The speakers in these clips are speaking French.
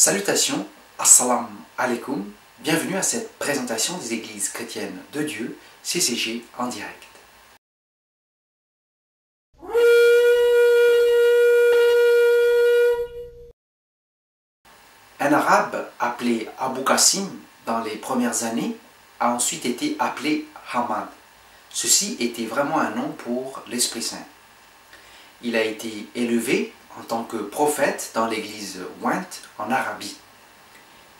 Salutations, assalamu alaikum, bienvenue à cette présentation des églises chrétiennes de Dieu, CCG en direct. Un arabe appelé Abu Qasim dans les premières années a ensuite été appelé Hamad. Ceci était vraiment un nom pour l'Esprit Saint. Il a été élevé en tant que prophète dans l'église Wint en Arabie.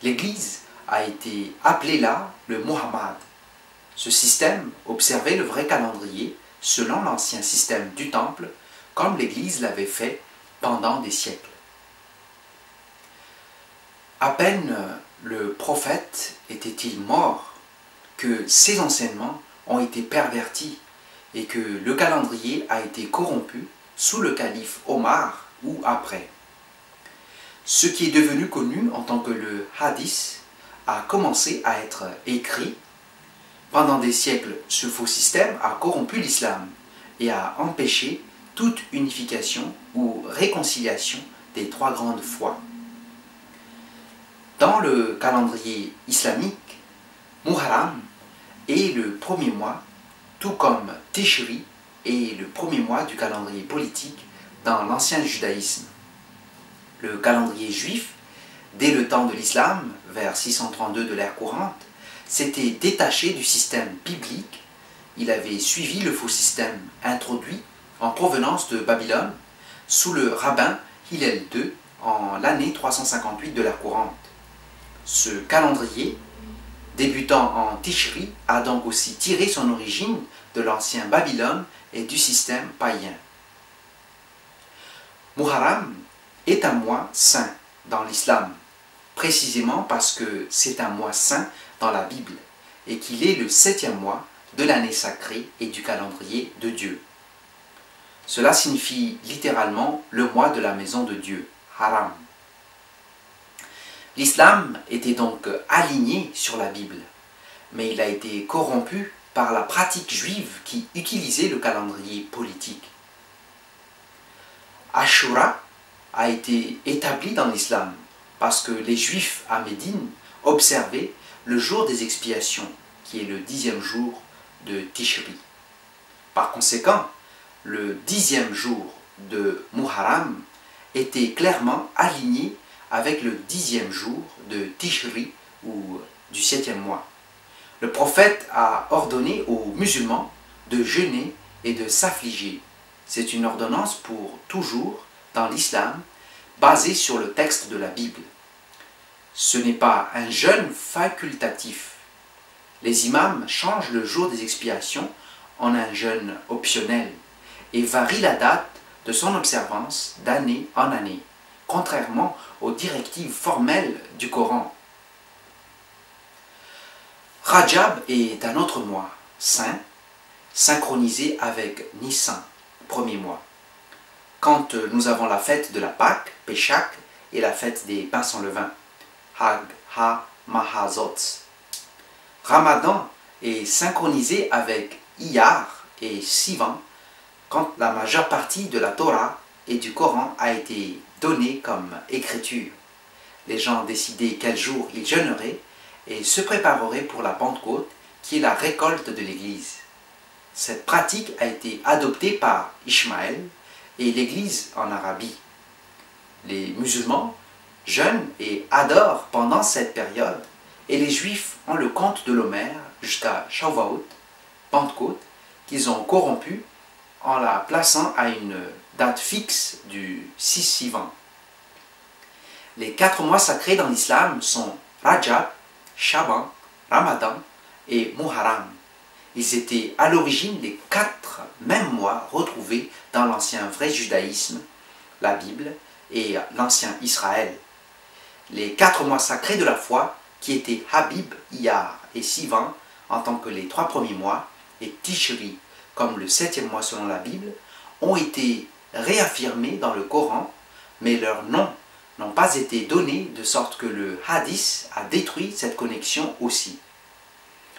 L'église a été appelée là le Muhammad. Ce système observait le vrai calendrier selon l'ancien système du temple, comme l'église l'avait fait pendant des siècles. À peine le prophète était-il mort que ses enseignements ont été pervertis et que le calendrier a été corrompu sous le calife Omar ou après. Ce qui est devenu connu en tant que le hadith a commencé à être écrit. Pendant des siècles, ce faux système a corrompu l'islam et a empêché toute unification ou réconciliation des trois grandes foi. Dans le calendrier islamique, Muharram est le premier mois, tout comme Tishri est le premier mois du calendrier politique dans l'ancien judaïsme. Le calendrier juif, dès le temps de l'islam, vers 632 de l'ère courante, s'était détaché du système biblique. Il avait suivi le faux système introduit en provenance de Babylone sous le rabbin Hillel II en l'année 358 de l'ère courante. Ce calendrier, débutant en Tishri, a donc aussi tiré son origine de l'ancien Babylone et du système païen. Muharram est un mois saint dans l'islam, précisément parce que c'est un mois saint dans la Bible et qu'il est le 7e mois de l'année sacrée et du calendrier de Dieu. Cela signifie littéralement le mois de la maison de Dieu, Haram. L'islam était donc aligné sur la Bible, mais il a été corrompu par la pratique juive qui utilisait le calendrier politique. Ashura a été établi dans l'islam parce que les juifs à Médine observaient le jour des expiations, qui est le 10e jour de Tishri. Par conséquent, le 10e jour de Muharram était clairement aligné avec le 10e jour de Tishri ou du 7e mois. Le prophète a ordonné aux musulmans de jeûner et de s'affliger. C'est une ordonnance pour toujours dans l'islam, basée sur le texte de la Bible. Ce n'est pas un jeûne facultatif. Les imams changent le jour des expiations en un jeûne optionnel et varient la date de son observance d'année en année, contrairement aux directives formelles du Coran. Rajab est un autre mois saint, synchronisé avec Nissan, premier mois. Quand nous avons la fête de la Pâque, Péchak, et la fête des pains sans levain, Hag Ha-Mahazot. Ramadan est synchronisé avec Iyar et Sivan, quand la majeure partie de la Torah et du Coran a été donnée comme écriture. Les gens décidaient quel jour ils jeûneraient et se prépareraient pour la Pentecôte, qui est la récolte de l'Église. Cette pratique a été adoptée par Ishmaël et l'Église en Arabie. Les musulmans jeûnent et adorent pendant cette période, et les Juifs ont le compte de l'Omer jusqu'à Shavuot, Pentecôte, qu'ils ont corrompu en la plaçant à une date fixe du 6 Sivan. Les 4 mois sacrés dans l'islam sont Rajab, Shaban, Ramadan et Muharram. Ils étaient à l'origine les 4 mêmes mois retrouvés dans l'ancien vrai judaïsme, la Bible et l'ancien Israël. Les 4 mois sacrés de la foi, qui étaient Habib, Iyar et Sivan en tant que les 3 premiers mois, et Tishri comme le 7e mois selon la Bible, ont été réaffirmés dans le Coran, mais leurs noms n'ont pas été donnés de sorte que le hadith a détruit cette connexion aussi.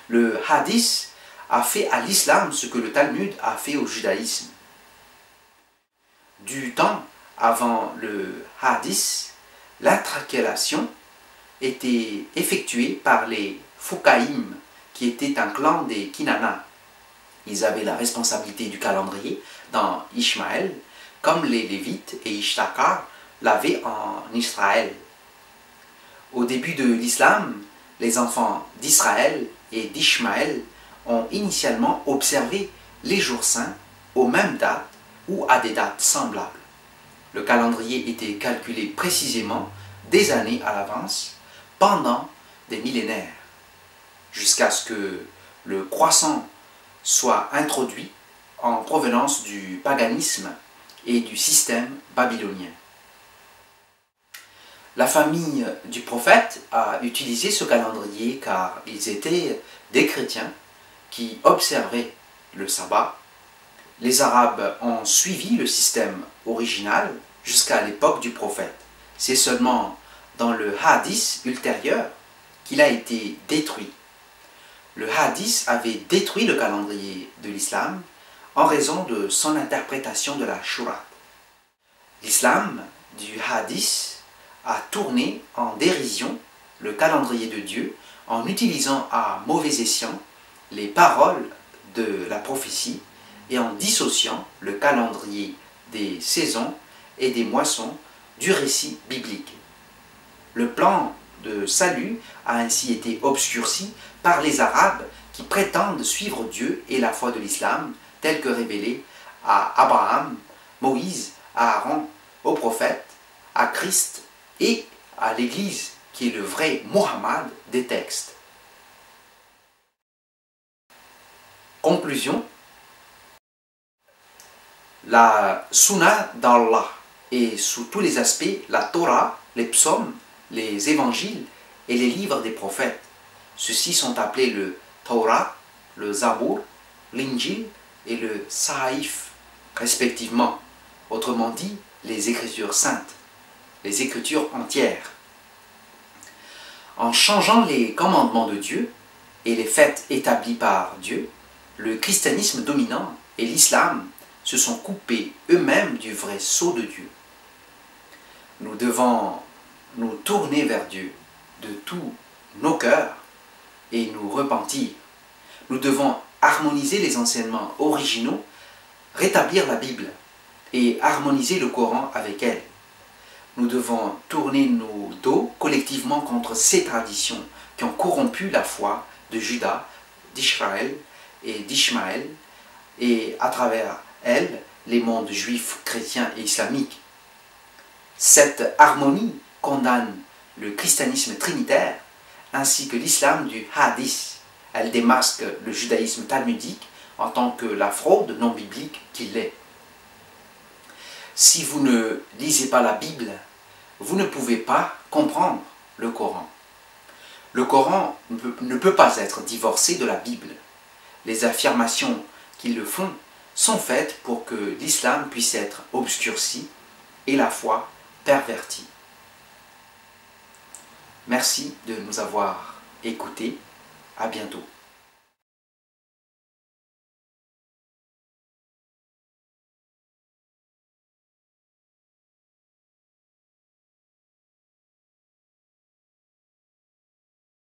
Le hadith a fait à l'islam ce que le Talmud a fait au judaïsme. Du temps avant le hadith, l'intracalation était effectuée par les Foukaïm, qui étaient un clan des Kinana. Ils avaient la responsabilité du calendrier dans Ishmaël, comme les Lévites et Ishtakar l'avaient en Israël. Au début de l'islam, les enfants d'Israël et d'Ishmaël ont initialement observé les jours saints aux mêmes dates ou à des dates semblables. Le calendrier était calculé précisément des années à l'avance pendant des millénaires, jusqu'à ce que le croissant soit introduit en provenance du paganisme et du système babylonien. La famille du prophète a utilisé ce calendrier car ils étaient des chrétiens qui observaient le sabbat. Les Arabes ont suivi le système original jusqu'à l'époque du prophète. C'est seulement dans le hadith ultérieur qu'il a été détruit. Le hadith avait détruit le calendrier de l'islam en raison de son interprétation de la Shura. L'islam du hadith a tourné en dérision le calendrier de Dieu en utilisant à mauvais escient les paroles de la prophétie et en dissociant le calendrier des saisons et des moissons du récit biblique. Le plan de salut a ainsi été obscurci par les Arabes qui prétendent suivre Dieu et la foi de l'islam tel que révélé à Abraham, Moïse, à Aaron, aux prophètes, à Christ et à l'Église qui est le vrai Mohammed des textes. Conclusion. La Sunna d'Allah est sous tous les aspects la Torah, les psaumes, les évangiles et les livres des prophètes. Ceux-ci sont appelés le Torah, le Zabour, l'Injil et le Sahaïf, respectivement. Autrement dit, les Écritures saintes, les Écritures entières. En changeant les commandements de Dieu et les fêtes établies par Dieu, le christianisme dominant et l'islam se sont coupés eux-mêmes du vrai sceau de Dieu. Nous devons nous tourner vers Dieu de tous nos cœurs et nous repentir. Nous devons harmoniser les enseignements originaux, rétablir la Bible et harmoniser le Coran avec elle. Nous devons tourner nos dos collectivement contre ces traditions qui ont corrompu la foi de Juda, d'Israël et d'Ishmaël et à travers elles les mondes juifs, chrétiens et islamiques. Cette harmonie condamne le christianisme trinitaire ainsi que l'islam du hadith. Elle démasque le judaïsme talmudique en tant que la fraude non biblique qu'il est. Si vous ne lisez pas la Bible, vous ne pouvez pas comprendre le Coran. Le Coran ne peut pas être divorcé de la Bible. Les affirmations qui le font sont faites pour que l'islam puisse être obscurci et la foi pervertie. Merci de nous avoir écoutés. À bientôt.